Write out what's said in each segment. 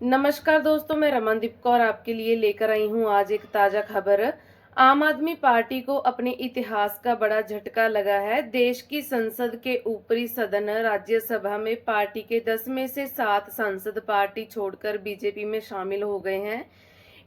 नमस्कार दोस्तों, मैं रमनदीप कौर आपके लिए लेकर आई हूं आज एक ताजा खबर। आम आदमी पार्टी को अपने इतिहास का बड़ा झटका लगा है। देश की संसद के ऊपरी सदन राज्यसभा में पार्टी के 10 में से 7 सांसद पार्टी छोड़कर बीजेपी में शामिल हो गए हैं।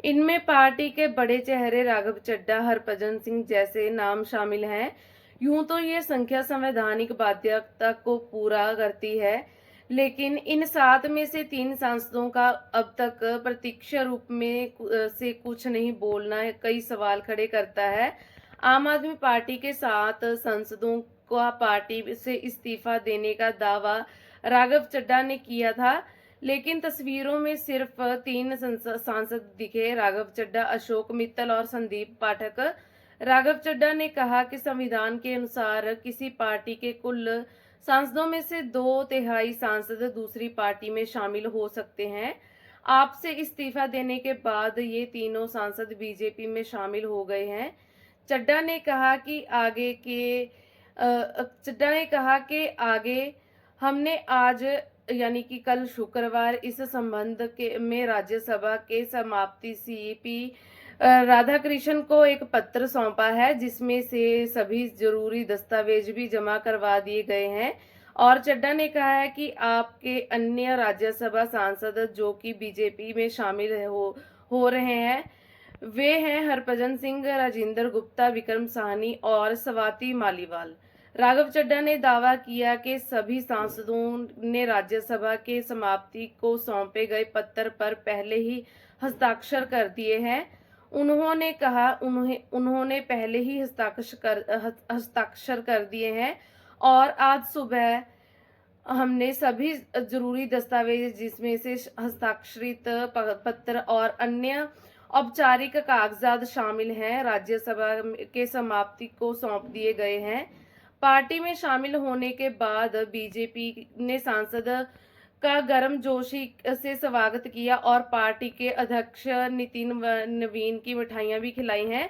इनमें पार्टी के बड़े चेहरे राघव चड्ढा, हरभजन सिंह जैसे नाम शामिल हैं। यूं तो ये संख्या संवैधानिक बाध्यता को पूरा करती है, लेकिन इन 7 में से 3 सांसदों का अब तक प्रत्यक्ष रूप में से कुछ नहीं बोलना कई सवाल खड़े करता है। आम आदमी पार्टी के 7 सांसदों का पार्टी से इस्तीफा देने का दावा राघव चड्ढा ने किया था, लेकिन तस्वीरों में सिर्फ 3 सांसद दिखे: राघव चड्ढा, अशोक मित्तल और संदीप पाठक। राघव चड्ढा ने कहा कि संविधान के अनुसार किसी पार्टी के कुल सांसदों में से 2/3 सांसद दूसरी पार्टी में शामिल हो सकते हैं। आपसे इस्तीफा देने के बाद ये तीनों सांसद बीजेपी में शामिल हो गए हैं। चड्ढा ने कहा कि आगे हमने आज यानी कि कल शुक्रवार इस संबंध के में राज्यसभा के समाप्ति सीपी राधाकृष्णन को एक पत्र सौंपा है, जिसमें से सभी जरूरी दस्तावेज भी जमा करवा दिए गए हैं। और चड्ढा ने कहा है कि आपके अन्य राज्यसभा सांसद जो कि बीजेपी में शामिल हो रहे हैं, वे हैं हरभजन सिंह, राजेंद्र गुप्ता, विक्रम साहनी और स्वाति मालीवाल। राघव चड्ढा ने दावा किया कि सभी सांसदों ने राज्यसभा के समाप्ति को सौंपे गए पत्र पर पहले ही हस्ताक्षर कर दिए हैं। उन्होंने पहले ही हस्ताक्षर कर दिए हैं और आज सुबह हमने सभी जरूरी दस्तावेज, जिसमें से हस्ताक्षरित पत्र और अन्य औपचारिक कागजात शामिल हैं, राज्यसभा के समाप्ति को सौंप दिए गए हैं। पार्टी में शामिल होने के बाद बीजेपी ने सांसद का गर्मजोशी से स्वागत किया और पार्टी के अध्यक्ष नितिन नवीन की मिठाइयां भी खिलाई हैं।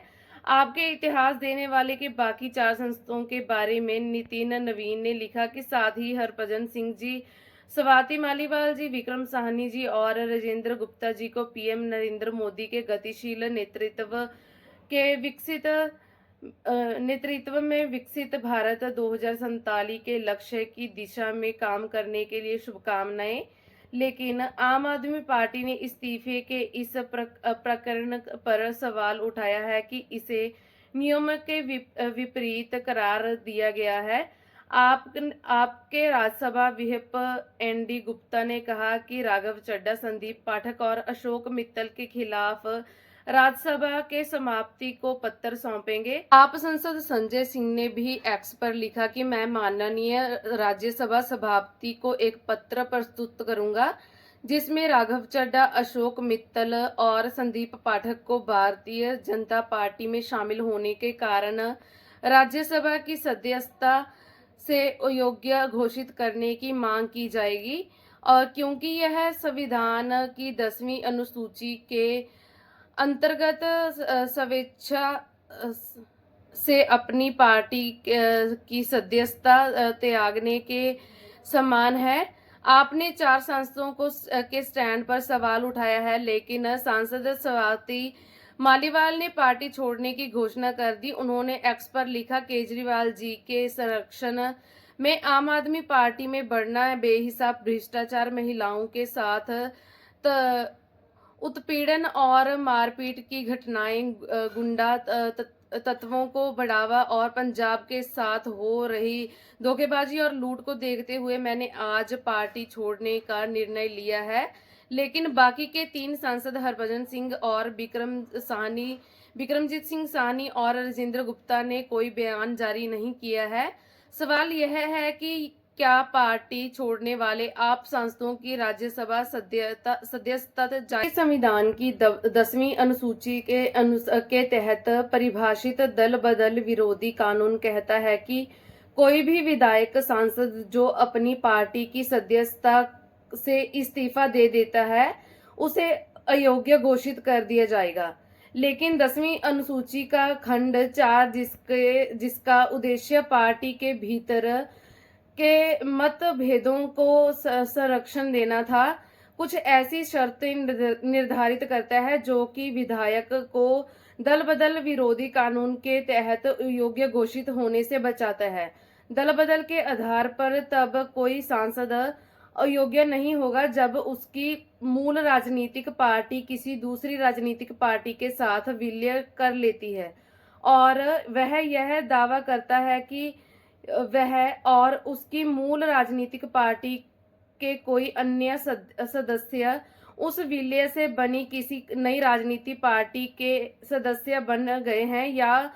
आपके इतिहास देने वाले के बाकी 4 संस्थाओं के बारे में नितिन नवीन ने लिखा कि साथ ही हरभजन सिंह जी, स्वाति मालीवाल जी, विक्रम साहनी जी और राजेंद्र गुप्ता जी को पीएम नरेंद्र मोदी के गतिशील नेतृत्व में विकसित भारत 2047 के लक्ष्य की दिशा में काम करने के लिए शुभकामनाएं। लेकिन आम आदमी पार्टी ने इस्तीफे के इस प्रकरण पर सवाल उठाया है कि इसे नियम के विपरीत करार दिया गया है। आपके राज्यसभा व्हिप एनडी गुप्ता ने कहा कि राघव चड्ढा, संदीप पाठक और अशोक मित्तल के खिलाफ राज्यसभा के समाप्ति को पत्र सौंपेंगे। आप सांसद संजय सिंह ने भी एक्स पर लिखा कि मैं माननीय राज्यसभा सभापति को एक पत्र प्रस्तुत करूंगा, जिसमें राघव चड्ढा, अशोक मित्तल और संदीप पाठक को भारतीय जनता पार्टी में शामिल होने के कारण राज्यसभा की सदस्यता से अयोग्य घोषित करने की मांग की जाएगी, और क्योंकि यह संविधान की 10वीं अनुसूची के अंतर्गत स्वेच्छा से अपनी पार्टी की सदस्यता त्यागने के समान है। आपने 4 सांसदों के स्टैंड पर सवाल उठाया है, लेकिन सांसद स्वाति मालीवाल ने पार्टी छोड़ने की घोषणा कर दी। उन्होंने एक्स पर लिखा, केजरीवाल जी के संरक्षण में आम आदमी पार्टी में बढ़ना, बेहिसाब भ्रष्टाचार, महिलाओं के साथ उत्पीड़न और मारपीट की घटनाएं, गुंडा तत्वों को बढ़ावा और पंजाब के साथ हो रही धोखेबाजी और लूट को देखते हुए मैंने आज पार्टी छोड़ने का निर्णय लिया है। लेकिन बाकी के 3 सांसद हरभजन सिंह और विक्रमजीत सिंह साहनी और राजेंद्र गुप्ता ने कोई बयान जारी नहीं किया है। सवाल यह है कि क्या पार्टी छोड़ने वाले आप सांसदों की राज्यसभा सदस्यता जाएगी? संविधान की 10वीं अनुसूची के तहत परिभाषित दल बदल विरोधी कानून कहता है कि कोई भी विधायक सांसद जो अपनी पार्टी की सदस्यता से इस्तीफा दे देता है, उसे अयोग्य घोषित कर दिया जाएगा। लेकिन 10वीं अनुसूची का खंड 4, जिसका उद्देश्य पार्टी के भीतर के मतभेदों को संरक्षण देना था, कुछ ऐसी शर्तें निर्धारित करता है जो कि विधायक को दल बदल विरोधी कानून के तहत योग्य घोषित होने से बचाता है। दल बदल के आधार पर तब कोई सांसद अयोग्य नहीं होगा जब उसकी मूल राजनीतिक पार्टी किसी दूसरी राजनीतिक पार्टी के साथ विलय कर लेती है और वह यह दावा करता है कि वह और उसकी मूल राजनीतिक पार्टी के कोई अन्य सदस्य उस विलय से बनी किसी नई राजनीति पार्टी के सदस्य बन गए हैं या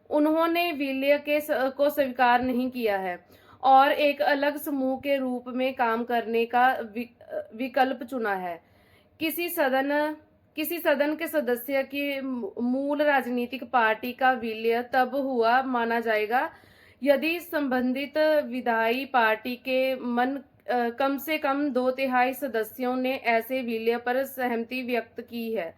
उन्होंने विलय को स्वीकार नहीं किया है और एक अलग समूह के रूप में काम करने का विकल्प चुना है। किसी सदन किसी सदन के सदस्य की मूल राजनीतिक पार्टी का विलय तब हुआ माना जाएगा यदि संबंधित विधायी पार्टी के कम से कम 2/3 सदस्यों ने ऐसे विलय पर सहमति व्यक्त की है।